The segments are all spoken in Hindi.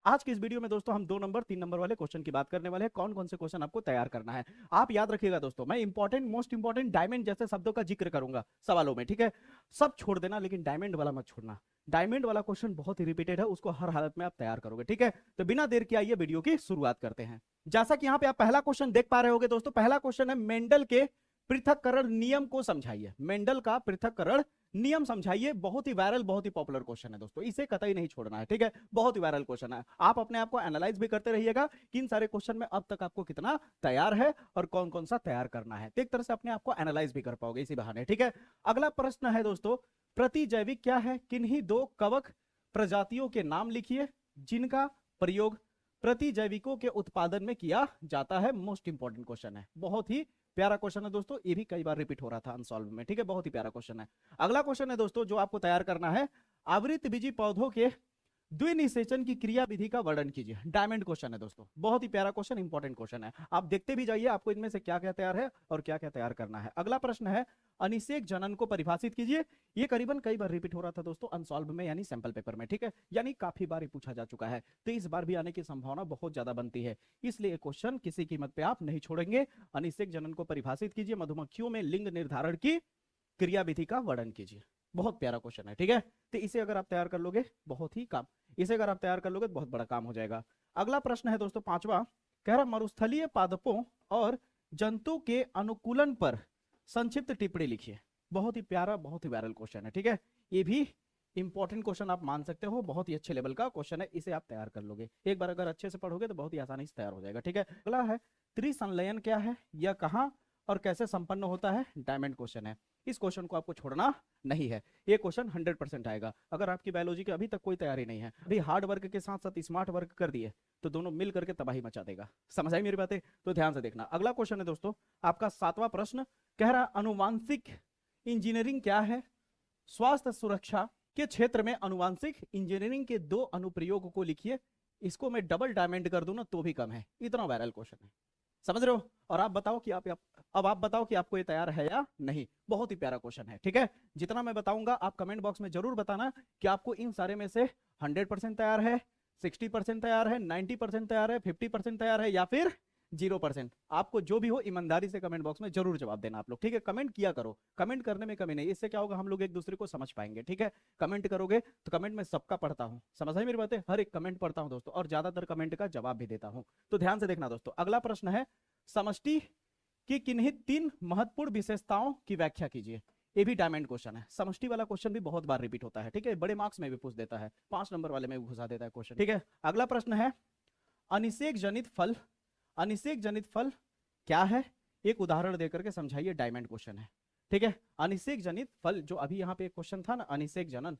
आज की इस वीडियो में दोस्तों हम 2 नंबर 3 नंबर वाले क्वेश्चन की बात करने वाले हैं। कौन कौन से क्वेश्चन आपको तैयार करना है आप याद रखिएगा दोस्तों। मैं इंपॉर्टेंट मोस्ट इंपॉर्टेंट डायमंड जैसे शब्दों का जिक्र करूंगा सवालों में, ठीक है। सब छोड़ देना लेकिन डायमंड वाला मत छोड़ना। डायमंड वाला क्वेश्चन बहुत ही रिपीटेड है, उसको हर हालत में आप तैयार करोगे, ठीक है। तो बिना देर के आइए वीडियो की शुरुआत करते हैं। जैसा कि यहाँ पे आप पहला क्वेश्चन देख पा रहे होगे दोस्तों, पहला क्वेश्चन है मेंडल के पृथक्करण नियम को समझाइए। मेंडल का पृथक्करण नियम समझाइए। बहुत ही वायरल, बहुत ही पॉपुलर क्वेश्चन है दोस्तों, इसे कतई नहीं छोड़ना है, ठीक है। बहुत ही वायरल क्वेश्चन है। आप अपने आप को एनालाइज भी करते रहिएगा कि इन सारे क्वेश्चन में अब तक आपको कितना तैयार है और कौन कौन सा तैयार करना है। तो एक तरह से अपने आप को एनालाइज भी कर पाओगे इसी बहाने, ठीक है। अगला प्रश्न है दोस्तों, प्रतिजैविक क्या है? किन्हीं 2 कवक प्रजातियों के नाम लिखिए जिनका प्रयोग प्रतिजैविकों के उत्पादन में किया जाता है। मोस्ट इंपॉर्टेंट क्वेश्चन है, बहुत ही प्यारा क्वेश्चन है दोस्तों। ये भी कई बार रिपीट हो रहा था अनसॉल्व में, ठीक है। बहुत ही प्यारा क्वेश्चन है। अगला क्वेश्चन है दोस्तों जो आपको तैयार करना है, आवृत बीजी पौधों के द्विनिषेचन की क्रिया विधि का वर्णन कीजिए। डायमंड क्वेश्चन है दोस्तों, बहुत ही प्यारा क्वेश्चन, इंपॉर्टेंट क्वेश्चन है। आप देखते भी जाइए आपको इनमें से क्या क्या तैयार है और क्या क्या तैयार करना है। अगला प्रश्न है, अनिषेक जनन को परिभाषित कीजिए। ये करीबन कई बार रिपीट हो रहा था दोस्तों अनसॉल्व में, यानी सैंपल पेपर में, ठीक है। यानी काफी बार पूछा जा चुका है, तो इस बार भी आने की संभावना बहुत ज्यादा बनती है, इसलिए क्वेश्चन किसी कीमत पे आप नहीं छोड़ेंगे। अनिषेक जनन को परिभाषित कीजिए, मधुमक्खियों में लिंग निर्धारण की क्रिया विधि का वर्णन कीजिए। बहुत प्यारा क्वेश्चन है, ठीक है। तो इसे अगर आप तैयार कर लोगे बहुत ही काम, इसे अगर आप तैयार कर लोगे तो बहुत बड़ा काम हो जाएगा। अगला प्रश्न है दोस्तों पांचवा, कह रहा मरुस्थलीय पादपों और जंतु के अनुकूलन पर संक्षिप्त टिप्पणी लिखिए। बहुत ही प्यारा, बहुत ही वायरल क्वेश्चन है, ठीक है। ये भी इंपॉर्टेंट क्वेश्चन आप मान सकते हो, बहुत ही अच्छे लेवल का क्वेश्चन है, इसे आप तैयार कर लोगे। एक बार अगर अच्छे से पढ़ोगे तो बहुत ही आसानी से तैयार हो जाएगा, ठीक है। अगला है, त्रिसंलयन क्या है, यह कहां और कैसे संपन्न होता है? डायमंड क्वेश्चन है। इस क्वेश्चन को आपको छोड़ना नहीं है, ये क्वेश्चन 100% आएगा। अगर आपकी बायोलॉजी की अभी तक कोई तैयारी नहीं है, अभी हार्ड वर्क के साथ साथ स्मार्ट वर्क कर दिए तो दोनों मिल करके तबाही मचा देगा। समझ आई मेरी बातें? तो ध्यान से देखना। अगला क्वेश्चन है दोस्तों आपका 7वां प्रश्न, कह रहा अनुवांशिक इंजीनियरिंग क्या है? स्वास्थ्य सुरक्षा के क्षेत्र में अनुवांशिक इंजीनियरिंग के 2 अनुप्रयोग को लिखिए। इसको मैं डबल डायमंड कर दूं ना तो भी कम है, इतना वायरल क्वेश्चन है, समझ रहे हो। और आप बताओ कि अब आप बताओ कि आपको ये तैयार है या नहीं। बहुत ही प्यारा क्वेश्चन है, ठीक है। जितना मैं बताऊंगा आप कमेंट बॉक्स में जरूर बताना कि आपको इन सारे में से 100% तैयार है, 60% तैयार है, 90% तैयार है, 50% तैयार है या फिर 0%। आपको जो भी हो ईमानदारी से कमेंट बॉक्स में जरूर जवाब देना आप लोग, ठीक है। कमेंट किया करो, कमेंट करने में कमी नहीं, इससे क्या होगा हम लोग एक दूसरे को समझ पाएंगे, ठीक है। कमेंट करोगे तो कमेंट में सबका पढ़ता हूं, समझ आई मेरी बातें? हर एक कमेंट पढ़ता हूं दोस्तों और ज्यादातर कमेंट का जवाब भी देता हूं। तो ध्यान से देखना दोस्तों। अगला प्रश्न है, समष्टि की किन्हीं 3 महत्वपूर्ण विशेषताओं की व्याख्या कीजिए। ये भी डायमंड क्वेश्चन है। समष्टि वाला क्वेश्चन भी बहुत बार रिपीट होता है, ठीक है। बड़े मार्क्स में भी पूछ देता है, 5 नंबर वाले में भी घुसा देता है क्वेश्चन, ठीक है। अगला प्रश्न है, अनिषेक जनित फल, अनिषेक जनित फल क्या है? एक उदाहरण देकर के समझाइए। डायमंड क्वेश्चन है, ठीक है। अनिषेक जनित फल, जो अभी यहाँ पे एक क्वेश्चन था ना अनिषेक जनन,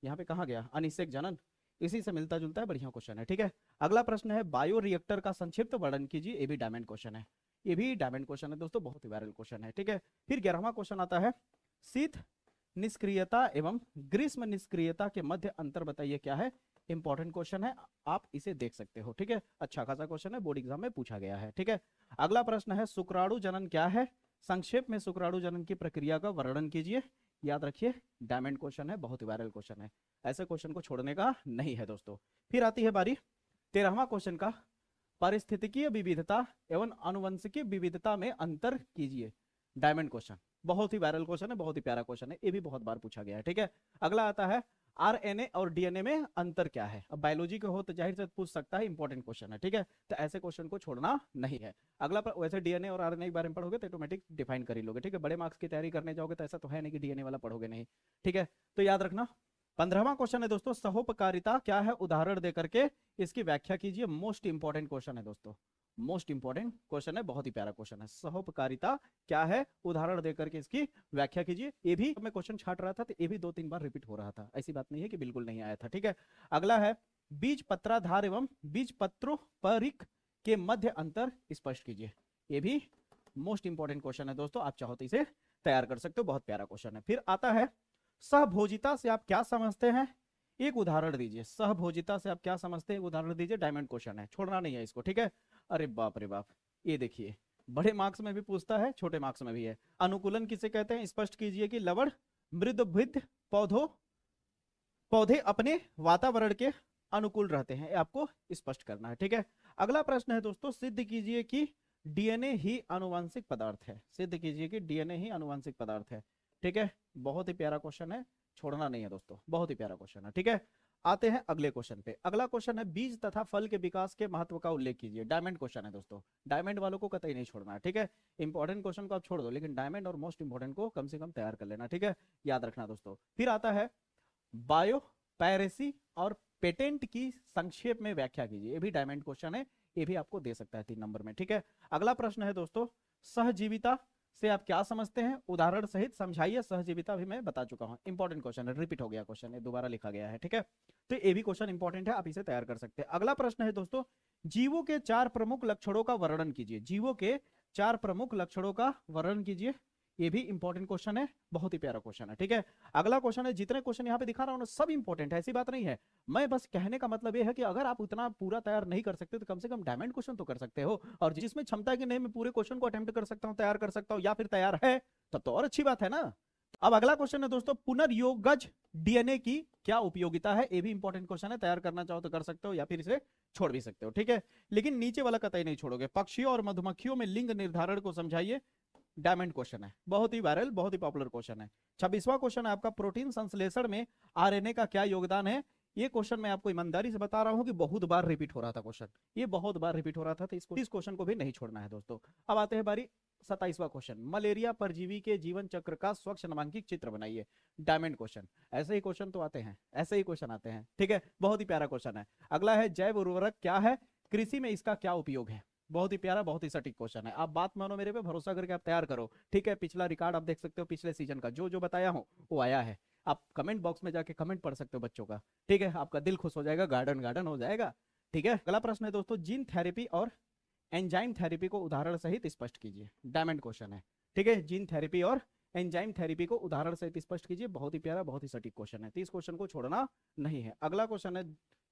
यहाँ पे कहा गया अनिषेक जनन, इसी से मिलता जुलता है, बढ़िया क्वेश्चन है, ठीक है। अगला प्रश्न है, बायो रिएक्टर का संक्षिप्त वर्णन कीजिए। ये भी डायमंड क्वेश्चन है, ये भी डायमंड क्वेश्चन है दोस्तों, बहुत ही वायरल क्वेश्चन है, ठीक है। फिर 11वां क्वेश्चन आता है, शीत निष्क्रियता एवं ग्रीष्म निष्क्रियता के मध्य अंतर बताइए क्या है? इंपॉर्टेंट क्वेश्चन है, आप इसे देख सकते हो, ठीक है। अच्छा खासा क्वेश्चन है, बोर्ड एग्जाम में पूछा गया है, ठीक है। अगला प्रश्न है, शुक्राणु जनन क्या है? संक्षेप में शुक्राणु जनन की प्रक्रिया का वर्णन कीजिए। याद रखिए डायमंड क्वेश्चन है, बहुत ही वायरल क्वेश्चन है, ऐसे क्वेश्चन को छोड़ने का नहीं है दोस्तों। फिर आती है बारी 13वां क्वेश्चन का, पारिस्थितिकीय विविधता एवं आनुवंशिकीय विविधता में अंतर कीजिए। डायमंड क्वेश्चन, बहुत ही वायरल क्वेश्चन है, बहुत ही प्यारा क्वेश्चन है, ये भी बहुत बार पूछा गया है, ठीक है। अगला आता है, आरएनए और डीएनए में अंतर क्या है? अब बायोलॉजी के हो तो जाहिर से पूछ सकता है, इंपॉर्टेंट क्वेश्चन है, ठीक है। तो ऐसे क्वेश्चन को छोड़ना नहीं है। अगला वैसे डीएनए और आरएनए के बारे में पढ़ोगे तो ऑटोमेटिक डिफाइन कर ही लोगे, ठीक है। बड़े मार्क्स की तैयारी करने जाओगे तो ऐसा तो है नहीं कि डीएनए वाला पढ़ोगे नहीं, ठीक है। तो याद रखना। 15वां क्वेश्चन है दोस्तों, सहोपकारिता क्या है? उदाहरण देकर के इसकी व्याख्या कीजिए। मोस्ट इंपॉर्टेंट क्वेश्चन है दोस्तों, मोस्ट इंपॉर्टेंट क्वेश्चन है, बहुत ही प्यारा क्वेश्चन है। सहोपकारिता क्या है? उदाहरण देकर के इसकी व्याख्या कीजिए। ये भी मैं क्वेश्चन छाट रहा था तो ये भी 2-3 बार रिपीट हो रहा था, ऐसी बात नहीं है कि बिल्कुल नहीं आया था, ठीक है। अगला है, बीज पत्राधार एवं बीज पत्रोपरिक के मध्य अंतर स्पष्ट कीजिए। ये भी मोस्ट इंपॉर्टेंट क्वेश्चन है दोस्तों, आप चाहो तो इसे तैयार कर सकते हो, बहुत प्यारा क्वेश्चन है। फिर आता है, सहभोजिता से आप क्या समझते हैं? एक उदाहरण दीजिए। सहभोजिता से आप क्या समझते हैं? उदाहरण दीजिए। डायमंड क्वेश्चन है, छोड़ना नहीं है इसको, ठीक है। अरे बाप रे बाप, ये देखिए बड़े मार्क्स में भी पूछता है, छोटे मार्क्स में भी है। अनुकूलन किसे कहते हैं? स्पष्ट कीजिए कि लवण मृदुभिद पौधे अपने वातावरण के अनुकूल रहते हैं, ये आपको स्पष्ट करना है। ठीक है, अगला प्रश्न है दोस्तों, सिद्ध कीजिए कि डीएनए ही आनुवंशिक पदार्थ है। सिद्ध कीजिए कि डीएनए ही आनुवंशिक पदार्थ है। ठीक है, बहुत ही प्यारा क्वेश्चन है, छोड़ना नहीं है दोस्तों, बहुत ही प्यारा क्वेश्चन है। ठीक है, आते हैं अगले क्वेश्चन पे। अगला क्वेश्चन है, बीज तथा फल के विकास के महत्व का उल्लेख कीजिए। डायमंड क्वेश्चन है दोस्तों, डायमंड वालों को कतई नहीं छोड़ना है। ठीक है, इंपॉर्टेंट क्वेश्चन को आप छोड़ दो, लेकिन डायमंड और मोस्ट इंपॉर्टेंट को कम से कम तैयार कर लेना। ठीक है, याद रखना दोस्तों। फिर आता है बायो पायरेसी और पेटेंट की संक्षेप में व्याख्या कीजिए। ये भी डायमंड क्वेश्चन है, ये भी आपको दे सकता है 3 नंबर में। ठीक है, अगला प्रश्न है दोस्तों, सहजीविता से आप क्या समझते हैं, उदाहरण सहित समझाइए। सहजीविता भी मैं बता चुका हूं, इंपॉर्टेंट क्वेश्चन है, रिपीट हो गया क्वेश्चन, है दोबारा लिखा गया है। ठीक है, तो ये भी क्वेश्चन इंपॉर्टेंट है, आप इसे तैयार कर सकते हैं। अगला प्रश्न है दोस्तों, जीवों के 4 प्रमुख लक्षणों का वर्णन कीजिए। जीवों के 4 प्रमुख लक्षणों का वर्णन कीजिए, ये भी इंपॉर्टेंट क्वेश्चन है, बहुत ही प्यारा क्वेश्चन है। ठीक है, अगला क्वेश्चन है, जितने क्वेश्चन यहाँ पे दिखा रहा हूँ सब इंपॉर्टेंट है, ऐसी बात नहीं है। मैं बस कहने का मतलब ये है कि अगर आप उतना पूरा तैयार नहीं कर सकते तो कम से कम डायमंड क्वेश्चन तो कर सकते हो, और जिसमें क्षमता है कि नहीं मैं पूरे क्वेश्चन को अटेम्प्ट कर सकता हूँ, तैयार कर सकता हूँ, या फिर तैयार है, तब तो और अच्छी बात है ना। अब अगला क्वेश्चन है दोस्तों, पुनर्योगज डीएनए की क्या उपयोगिता है। ये भी इंपॉर्टेंट क्वेश्चन है, तैयार करना चाहो तो कर सकते हो, या फिर इसे छोड़ भी सकते हो। ठीक है, लेकिन नीचे वाला कतई नहीं छोड़ोगे। पक्षियों और मधुमक्खियों में लिंग निर्धारण को समझाइए। डायमंड क्वेश्चन है, बहुत ही वायरल, बहुत ही पॉपुलर क्वेश्चन है। 26वां क्वेश्चन है आपका, प्रोटीन संश्लेषण में आरएनए का क्या योगदान है। ये क्वेश्चन मैं आपको ईमानदारी से बता रहा हूं कि बहुत बार रिपीट हो रहा था क्वेश्चन, ये बहुत बार रिपीट हो रहा था, तो इस क्वेश्चन को भी नहीं छोड़ना है दोस्तों। अब आते हैं बारी 27वां क्वेश्चन, मलेरिया परजीवी के जीवन चक्र का स्वच्छ नामांकित चित्र बनाइए। डायमंड क्वेश्चन, ऐसे ही क्वेश्चन तो आते हैं, ऐसे ही क्वेश्चन आते हैं। ठीक है, बहुत ही प्यारा क्वेश्चन है। अगला है, जैव उर्वरक क्या है, कृषि में इसका क्या उपयोग है। बहुत ही प्यारा, बहुत ही सटीक क्वेश्चन है। आप बात मानो, मेरे पे भरोसा करके आप तैयार करो। ठीक है, पिछला रिकॉर्ड आप देख सकते हो, पिछले सीजन का जो जो बताया हूं वो आया है। आप कमेंट बॉक्स में जाके कमेंट पढ़ सकते हो बच्चों का। ठीक है, आपका दिल खुश हो जाएगा, गार्डन गार्डन हो जाएगा। ठीक है, अगला प्रश्न है दोस्तों, जीन थेरेपी और एंजाइम थेरेपी को उदाहरण सहित स्पष्ट कीजिए। डायमंड क्वेश्चन है। ठीक है, जीन थेरेपी और एंजाइम थेरेपी को उदाहरण सहित स्पष्ट कीजिए। बहुत ही प्यारा, बहुत ही सटीक क्वेश्चन है, तो इस क्वेश्चन को छोड़ना नहीं है। अगला क्वेश्चन है,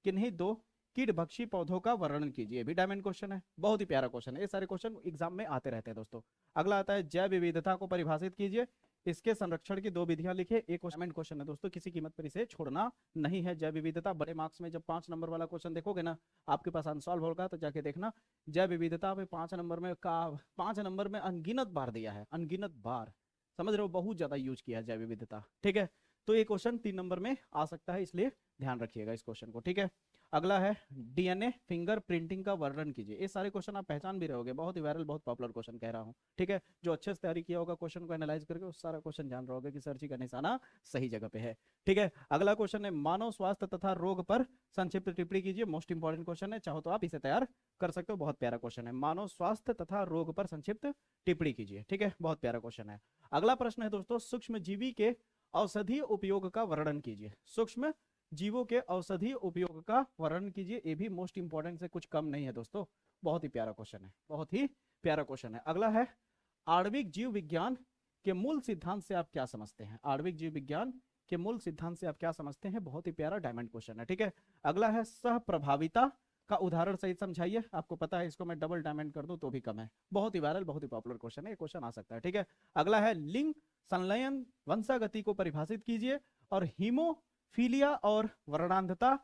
किन्हीं 2 कीटभक्षी पौधों का वर्णन कीजिए। भी डायमंड क्वेश्चन है, बहुत ही प्यारा क्वेश्चन है, ये सारे क्वेश्चन एग्जाम में आते रहते हैं दोस्तों। अगला आता है, जैव विविधता को परिभाषित कीजिए, इसके संरक्षण की 2 विधियां लिखिए। एक डायमंड क्वेश्चन है दोस्तों, किसी कीमत पर इसे छोड़ना नहीं है। जैव विविधता बड़े मार्क्स में जब 5 नंबर वाला क्वेश्चन देखोगे ना, आपके पास अनसॉल्व होगा तो जाके देखना। जैव विविधता में 5 नंबर में 5 नंबर में अनगिनत बार दिया है, अनगिनत बार, समझ रहे हो, बहुत ज्यादा यूज किया है जैव विविधता। ठीक है, तो ये क्वेश्चन 3 नंबर में आ सकता है, इसलिए ध्यान रखिएगा इस क्वेश्चन को। ठीक है, अगला है, डीएनए फिंगर प्रिंटिंग का वर्णन कीजिए। ये सारे क्वेश्चन आप पहचान भी रहोगे, बहुत ही वायरल, बहुत पॉपुलर क्वेश्चन कह रहा हूं। ठीक है, जो अच्छे से तैयारी किया होगा क्वेश्चन को एनालाइज करके, उस सारा क्वेश्चन जान रहोगे कि सर्ची का निशाना सही जगह पे है। ठीक है, अगला क्वेश्चन है, मानव स्वास्थ्य तथा रोग पर संक्षिप्त टिप्पणी कीजिए। मोस्ट इंपॉर्टेंट क्वेश्चन है, चाहो तो आप इसे तैयार कर सकते हो, बहुत प्यारा क्वेश्चन है। मानव स्वास्थ्य तथा रोग पर संक्षिप्त टिप्पणी कीजिए। ठीक है, बहुत प्यारा क्वेश्चन है। अगला प्रश्न है दोस्तों, सूक्ष्म जीवी के औषधीय उपयोग का वर्णन कीजिए। सूक्ष्म जीवों के औषधीय उपयोग का वर्णन कीजिए। ये भी मोस्ट इंपॉर्टेंट से कुछ कम नहीं है दोस्तों, बहुत ही प्यारा क्वेश्चन है, बहुत ही प्यारा क्वेश्चन है। अगला है, आणविक जीव विज्ञान के मूल सिद्धांत से आप क्या समझते हैं। आणविक जीव विज्ञान के मूल सिद्धांत से आप क्या समझते हैं, बहुत ही प्यारा डायमंड क्वेश्चन है। ठीक है, अगला है, सह प्रभाविता का उदाहरण सहित समझाइए। आपको पता है, इसको मैं डबल डायमंड कर दूं तो भी कम है, बहुत ही वायरल, बहुत ही पॉपुलर क्वेश्चन है, ये क्वेश्चन आ सकता है। ठीक है, अगला है, लिंग संलयन वंशागति को परिभाषित कीजिए और हीमोफीलिया और वर्णांधता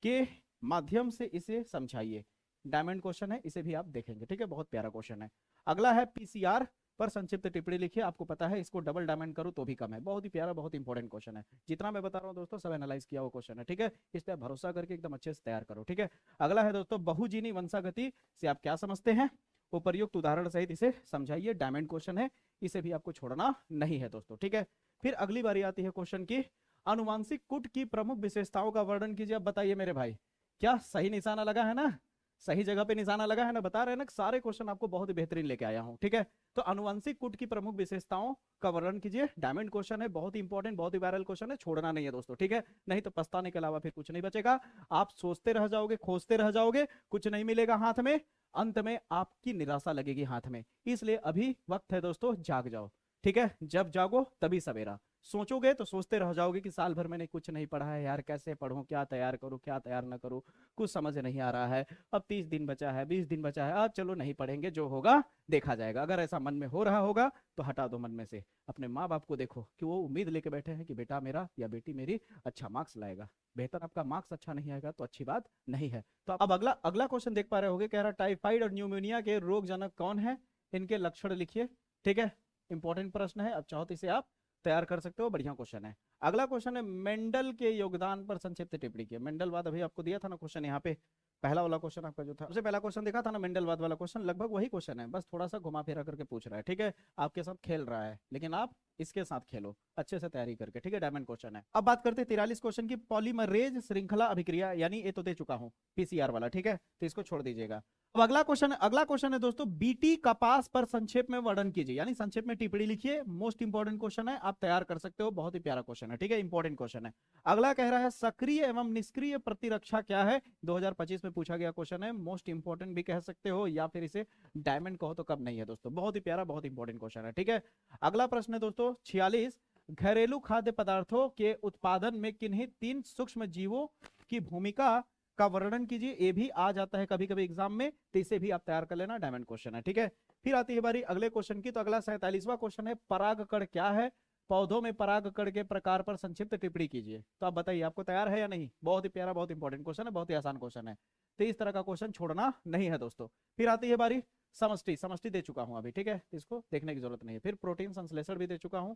के माध्यम से इसे समझाइए। डायमंड क्वेश्चन है, इसे भी आप देखेंगे। ठीक है, बहुत प्यारा क्वेश्चन है। अगला है, पीसीआर पर संक्षिप्त टिप्पणी लिखिए। आपको पता है, इसको डबल डायमंड करो तो भी कम है, बहुत ही प्यारा, बहुत इंपॉर्टेंट क्वेश्चन है। जितना मैं बता रहा हूँ दोस्तों, सब एनालाइज किया हुआ क्वेश्चन है। ठीक है, इस पर भरोसा करके एकदम अच्छे से तैयार करो। ठीक है, अगला है दोस्तों, बहुजीनी वंशागति से आप क्या समझते हैं, उपर्युक्त उदाहरण सहित इसे समझाइए। डायमंड क्वेश्चन है, इसे भी आपको छोड़ना नहीं है दोस्तों। ठीक है, फिर अगली बारी आती है क्वेश्चन की, अनुवांशिक कूट की प्रमुख विशेषताओं का वर्णन कीजिए। अब बताइए मेरे भाई, क्या सही निशाना लगा है ना, सही जगह पे निशाना लगा है ना, बता रहे हैं ना, सारे क्वेश्चन आपको बहुत ही बेहतरीन लेके आया हूं। ठीक है, तो अनुवांशिक कूट की प्रमुख विशेषताओं का वर्णन कीजिए। डायमंड क्वेश्चन है, बहुत ही इंपॉर्टेंट, बहुत ही वायरल क्वेश्चन है, छोड़ना नहीं है दोस्तों। ठीक है, नहीं तो पछताने के अलावा फिर कुछ नहीं बचेगा। आप सोचते रह जाओगे, खोजते रह जाओगे, कुछ नहीं मिलेगा हाथ में, अंत में आपकी निराशा लगेगी हाथ में। इसलिए अभी वक्त है दोस्तों, जाग जाओ। ठीक है, जब जागो तभी सवेरा। सोचोगे तो सोचते रह जाओगे कि साल भर मैंने कुछ नहीं पढ़ा है यार, कैसे पढूं, क्या तैयार करूं, क्या तैयार ना करूं, कुछ समझ नहीं आ रहा है, अब 30 दिन बचा है, 20 दिन बचा है, अब चलो नहीं पढ़ेंगे, जो होगा देखा जाएगा। अगर ऐसा मन में हो रहा होगा तो हटा दो मन में से। अपने माँ बाप को देखो कि वो उम्मीद लेके बैठे हैं कि बेटा मेरा या बेटी मेरी अच्छा मार्क्स लाएगा। बेहतर आपका मार्क्स अच्छा नहीं आएगा तो अच्छी बात नहीं है। तो अब अगला अगला क्वेश्चन देख पा रहे होगे, कह रहा टाइफाइड और न्यूमोनिया के रोग जनक कौन है, इनके लक्षण लिखिए। ठीक है, इंपॉर्टेंट प्रश्न है, अब चाहो तो इसे आप तैयार कर सकते हो, बढ़िया क्वेश्चन है। अगला क्वेश्चन है मेंडल के योगदान पर संक्षिप्त टिप्पणी की। मेंडलवाद अभी आपको दिया था ना क्वेश्चन यहाँ पे, पहला वाला क्वेश्चन आपका जो था, सबसे पहला क्वेश्चन देखा था ना मेंडलवाद वाला क्वेश्चन, लगभग वही क्वेश्चन है, बस थोड़ा सा घुमा फिरा करके पूछ रहा है। ठीक है, आपके साथ खेल रहा है, लेकिन आप इसके साथ खेलो अच्छे से तैयारी करके। ठीक है, डायमंड क्वेश्चन है। अब बात करते हैं 43 क्वेश्चन की, पॉलीमरेज श्रृंखला अभिक्रिया, यानी ये तो दे चुका हूँ पीसीआर वाला। ठीक है, तो इसको छोड़ दीजिएगा। अब अगला क्वेश्चन है दोस्तों, बीटी कपास पर संक्षेप में वर्णन कीजिए, यानी संक्षेप में टिप्पणी लिखिए। मोस्ट इंपॉर्टेंट क्वेश्चन है, आप तैयार कर सकते हो, बहुत ही प्यारा क्वेश्चन है। ठीक है, इंपॉर्टेंट क्वेश्चन है। अगला कह रहा है सक्रिय एवं निष्क्रिय प्रतिरक्षा क्या है, 2025 में पूछा गया क्वेश्चन है, मोस्ट इंपॉर्टेंट भी कह सकते हो या फिर इसे डायमंड कहो तो कब नहीं है दोस्तों, बहुत ही प्यारा, बहुत इंपॉर्टेंट क्वेश्चन है। ठीक है, अगला प्रश्न है दोस्तों 46, घरेलू खाद्य पदार्थों के उत्पादन में किन्हीं 3 सूक्ष्म जीवों की भूमिका का वर्णन कीजिए। ये भी आ जाता है कभी कभी एग्जाम में, तो इसे भी आप तैयार कर लेना, डायमंड क्वेश्चन है। ठीक है, फिर आती है बारी अगले क्वेश्चन की। तो अगला 47वां क्वेश्चन है, परागकण क्या है, पौधों में परागकण के प्रकार पर संक्षिप्त टिप्पणी कीजिए। तो आप बताइए, आपको तैयार है या नहीं। बहुत ही प्यारा, बहुत इंपॉर्टेंट क्वेश्चन है, बहुत ही आसान क्वेश्चन है, तो इस तरह का क्वेश्चन छोड़ना नहीं है दोस्तों। फिर आती है बारी समष्टि, समष्टि दे चुका हूं अभी। ठीक है, इसको देखने की जरूरत नहीं है। फिर प्रोटीन संश्लेषण भी दे चुका हूं।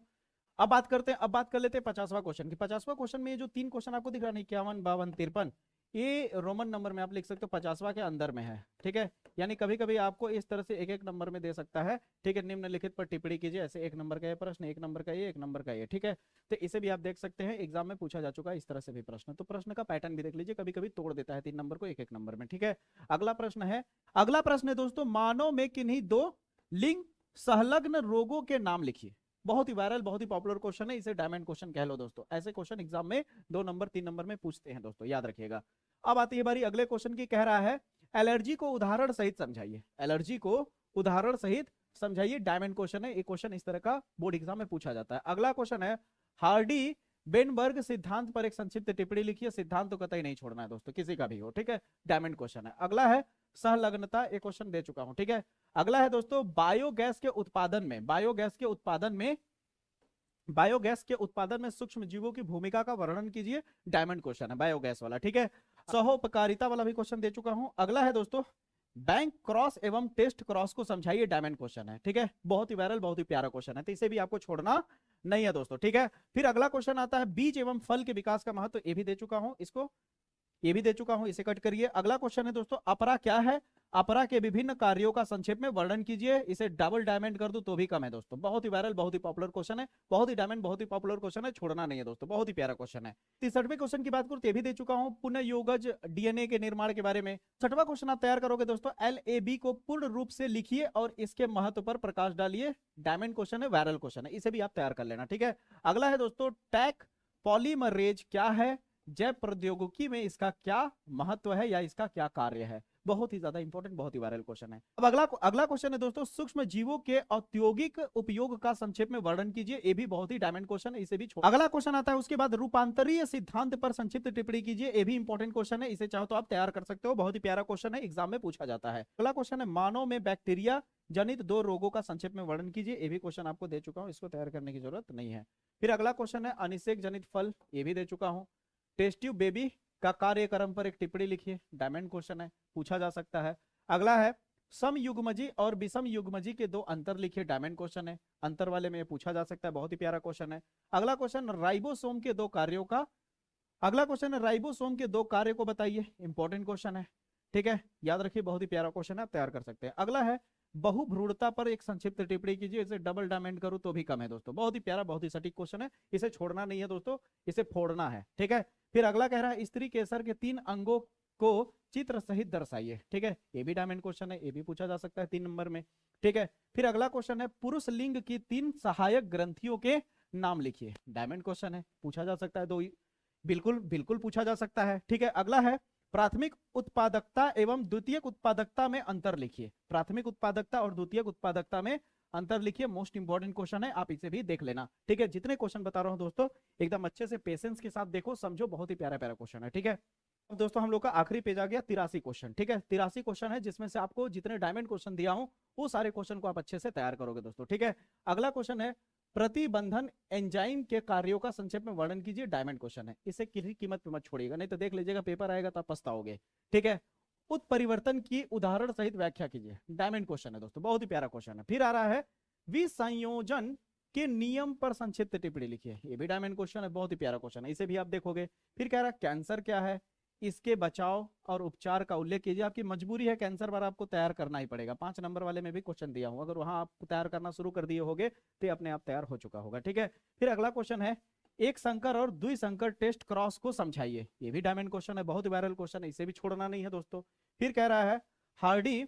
अब बात कर लेते हैं 50वां क्वेश्चन की। 50वां क्वेश्चन में जो 3 क्वेश्चन आपको दिख रहा है, 51, 52, 53, ये रोमन नंबर में आप लिख सकते हो, 50वां के अंदर में है। ठीक है, यानी कभी कभी आपको इस तरह से एक एक नंबर में दे सकता है। ठीक है, निम्नलिखित पर टिप्पणी कीजिए, ऐसे 1 नंबर का ये प्रश्न, 1 नंबर का ये, 1 नंबर का ये। ठीक है, तो इसे भी आप देख सकते हैं, एग्जाम में पूछा जा चुका है इस तरह से भी प्रश्न। तो प्रश्न का पैटर्न भी देख लीजिए, कभी कभी तोड़ देता है 3 नंबर को 1 1 नंबर में। ठीक है, अगला प्रश्न है दोस्तों, मानव में किन्हीं 2 लिंग संलग्न रोगों के नाम लिखिए। बहुत ही वायरल, बहुत ही पॉपुलर क्वेश्चन है, इसे डायमंड क्वेश्चन कह लो दोस्तों। ऐसे क्वेश्चन एग्जाम में 2 नंबर 3 नंबर में पूछते हैं दोस्तों, याद रखिएगा। अब आती है बारी अगले क्वेश्चन की, कह रहा है एलर्जी को उदाहरण सहित समझाइए। एलर्जी को उदाहरण सहित समझाइए, डायमंड क्वेश्चन है। एक क्वेश्चन इस तरह का बोर्ड एग्जाम में पूछा जाता है। अगला क्वेश्चन है, हार्डी बेनबर्ग सिद्धांत पर एक संक्षिप्त टिप्पणी लिखिए। सिद्धांत तो कतई नहीं छोड़ना है दोस्तों, किसी का भी हो। ठीक है, डायमंड क्वेश्चन है। अगला है सहलग्नता, एक क्वेश्चन दे चुका हूं। ठीक है, अगला है दोस्तों, बायोगैस के उत्पादन में सूक्ष्म जीवों की भूमिका का वर्णन कीजिए। डायमंड क्वेश्चन है, बायोगैस वाला। ठीक है, सहोपकारिता वाला भी क्वेश्चन दे चुका हूं। अगला है दोस्तों, बैंक क्रॉस एवं टेस्ट क्रॉस को समझाइए। डायमंड क्वेश्चन है। ठीक है, बहुत ही वायरल, बहुत ही प्यारा क्वेश्चन है, तो इसे भी आपको छोड़ना नहीं है दोस्तों। ठीक है, फिर अगला क्वेश्चन आता है, बीज एवं फल के विकास का महत्व, ये भी दे चुका हूं, ये भी दे चुका हूं, इसे कट करिए। अगला क्वेश्चन है दोस्तों, अपरा क्या है, अपरा के विभिन्न कार्यों का संक्षेप में वर्णन कीजिए। इसे डबल डायमंड कर दूं तो भी कम है दोस्तों, बहुत ही वायरल, बहुत ही पॉपुलर क्वेश्चन है, बहुत ही डायमंड, बहुत ही पॉपुलर क्वेश्चन है, छोड़ना नहीं है दोस्तों, बहुत ही प्यारा क्वेश्चन है। 63वें क्वेश्चन की बात करूं तो ये भी दे चुका हूं, पुनःयोगज डीएनए के निर्माण के बारे में। 6वां क्वेश्चन आप तैयार करोगे दोस्तों, LAB को पूर्ण रूप से लिखिए और इसके महत्व पर प्रकाश डालिए। डायमंड क्वेश्चन है, वायरल क्वेश्चन है, इसे भी आप तैयार कर लेना। ठीक है, अगला है दोस्तों, टैक पॉलीमरेज क्या है, जैव प्रौद्योगिकी में इसका क्या महत्व है या इसका क्या कार्य है। बहुत ही ज्यादा इंपॉर्टेंट, बहुत ही वायरल क्वेश्चन है। अब अगला क्वेश्चन है दोस्तों, सूक्ष्म जीवों के औद्योगिक उपयोग का संक्षेप में वर्णन कीजिए। ये भी बहुत ही डायमंड क्वेश्चन है, इसे भी छोड़। अगला क्वेश्चन आता है उसके बाद, रूपांतरीय सिद्धांत पर संक्षिप्त टिप्पणी कीजिए। ये भी इंपॉर्टेंट क्वेश्चन है, इसे चाहो तो आप तैयार कर सकते हो, बहुत ही प्यारा क्वेश्चन है, एग्जाम में पूछा जाता है। अगला क्वेश्चन है, मानव में बैक्टीरिया जनित 2 रोगों का संक्षेप में वर्णन कीजिए। ये भी क्वेश्चन आपको दे चुका हूं, इसको तैयार करने की जरूरत नहीं है। फिर अगला क्वेश्चन है, अनिषेक जनित फल, ये भी दे चुका हूं। टेस्ट ट्यूब बेबी का कार्यक्रम पर एक टिप्पणी लिखिए। डायमंड क्वेश्चन है, पूछा जा सकता है। अगला है, समयुग्मजी और विषम युग्मजी के 2 अंतर लिखिए। डायमंड क्वेश्चन है, अंतर वाले में पूछा जा सकता है, बहुत ही प्यारा क्वेश्चन है। अगला क्वेश्चन, राइबोसोम के 2 कार्यों का, अगला क्वेश्चन है, राइबोसोम के 2 कार्य को बताइए। इंपॉर्टेंट क्वेश्चन है। ठीक है, याद रखिए, बहुत ही प्यारा क्वेश्चन है, आप तैयार कर सकते हैं। अगला है, बहुभ्रूणता पर एक संक्षिप्त टिप्पणी कीजिए। इसे डबल डायमंड करूं तो भी कम है दोस्तों, बहुत ही प्यारा, बहुत ही सटीक क्वेश्चन है, इसे छोड़ना नहीं है दोस्तों, इसे फोड़ना है। ठीक है, फिर अगला कह रहा है, स्त्री केसर के 3 अंगों को चित्र सहित दर्शाइए। ठीक है, ये भी डायमंड क्वेश्चन है, ये भी पूछा जा सकता है 3 नंबर में। ठीक है, फिर अगला क्वेश्चन है, पुरुष लिंग की 3 सहायक ग्रंथियों के नाम लिखिए। डायमंड क्वेश्चन है, पूछा जा सकता है, 2 बिल्कुल बिल्कुल पूछा जा सकता है। ठीक है, अगला है, प्राथमिक उत्पादकता एवं द्वितीयक उत्पादकता में अंतर लिखिए। प्राथमिक उत्पादकता और द्वितीयक उत्पादकता में अंतर लिखिए, मोस्ट इंपॉर्टेंट क्वेश्चन है, आप इसे भी देख लेना, ठीक है। जितने क्वेश्चन बता रहा हूं दोस्तों एकदम अच्छे से पेशेंस के साथ देखो, समझो, बहुत ही प्यारा प्यारा क्वेश्चन है, ठीक है। अब दोस्तों हम लोग का आखिरी पेज आ गया 83 क्वेश्चन, ठीक है। 83 क्वेश्चन है जिसमें से आपको जितने डायमंड क्वेश्चन दिया हूं वो सारे क्वेश्चन को आप अच्छे से तैयार करोगे दोस्तों, ठीक है। अगला क्वेश्चन है प्रतिबंधन एंजाइम के कार्यों का संक्षेप में वर्णन कीजिए, डायमंड क्वेश्चन है, इसे किसी कीमत पे मत छोड़िएगा, नहीं तो देख लीजिएगा पेपर आएगा तो आप पछताओगे, ठीक है। उत्परिवर्तन की उदाहरण सहित व्याख्या कीजिए, डायमंड क्वेश्चन है दोस्तों, बहुत ही प्यारा क्वेश्चन है। फिर आ रहा है विसंयोजन के नियम पर संक्षिप्त टिप्पणी लिखिए, ये भी डायमंड क्वेश्चन है, बहुत ही प्यारा क्वेश्चन है, इसे भी आप देखोगे। फिर कह रहा है कैंसर क्या है, इसके बचाव और उपचार का उल्लेख कीजिए, आपकी मजबूरी है, कैंसर पर आपको तैयार करना ही पड़ेगा, 5 नंबर वाले में भी क्वेश्चन दिया हूं, अगर वहां आप तैयार करना शुरू कर दिए होगे तो अपने आप तैयार हो चुका होगा, ठीक है। फिर अगला क्वेश्चन है एक संकर और द्विसंकर टेस्ट क्रॉस को समझाइए, ये भी डायमंड क्वेश्चन है, बहुत वायरल क्वेश्चन है, इसे भी छोड़ना नहीं है दोस्तों। फिर कह रहा है हार्डी,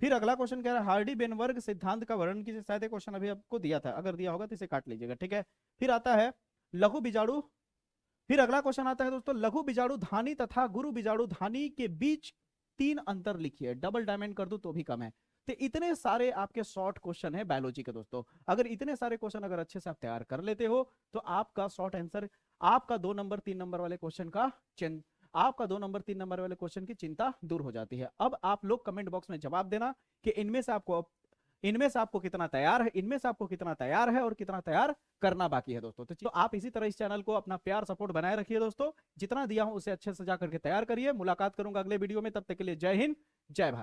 फिर अगला क्वेश्चन कह रहा है हार्डी बेनवर्ग सिद्धांत का वर्णन कीजिए, शायद क्वेश्चन अभी आपको दिया था, अगर दिया होगा तो इसे काट लीजिएगा, ठीक है। फिर आता है लघु बीजाणु, फिर अगला क्वेश्चन आता है दोस्तों लघु बीजाणु धानी तथा गुरु बीजाणु धानी के बीच 3 अंतर लिखिए, डबल डायमंड कर दूं तो भी कम है। तो इतने सारे आपके शॉर्ट क्वेश्चन है बायोलॉजी के दोस्तों, अगर इतने सारे क्वेश्चन अगर अच्छे से आप तैयार कर लेते हो तो आपका शॉर्ट आंसर, आपका 2 नंबर 3 नंबर वाले क्वेश्चन का आपका 2 नंबर 3 नंबर वाले क्वेश्चन की चिंता दूर हो जाती है। अब आप लोग कमेंट बॉक्स में जवाब देना कि इनमें से आपको कितना तैयार है, इनमें से आपको कितना तैयार है और कितना तैयार करना बाकी है दोस्तों। तो आप इसी तरह इस चैनल को अपना प्यार सपोर्ट बनाए रखिए दोस्तों, जितना दिया हूं उसे अच्छे से जाकर के तैयार करिए। मुलाकात करूंगा अगले वीडियो में, तब तक के लिए जय हिंद जय भारत।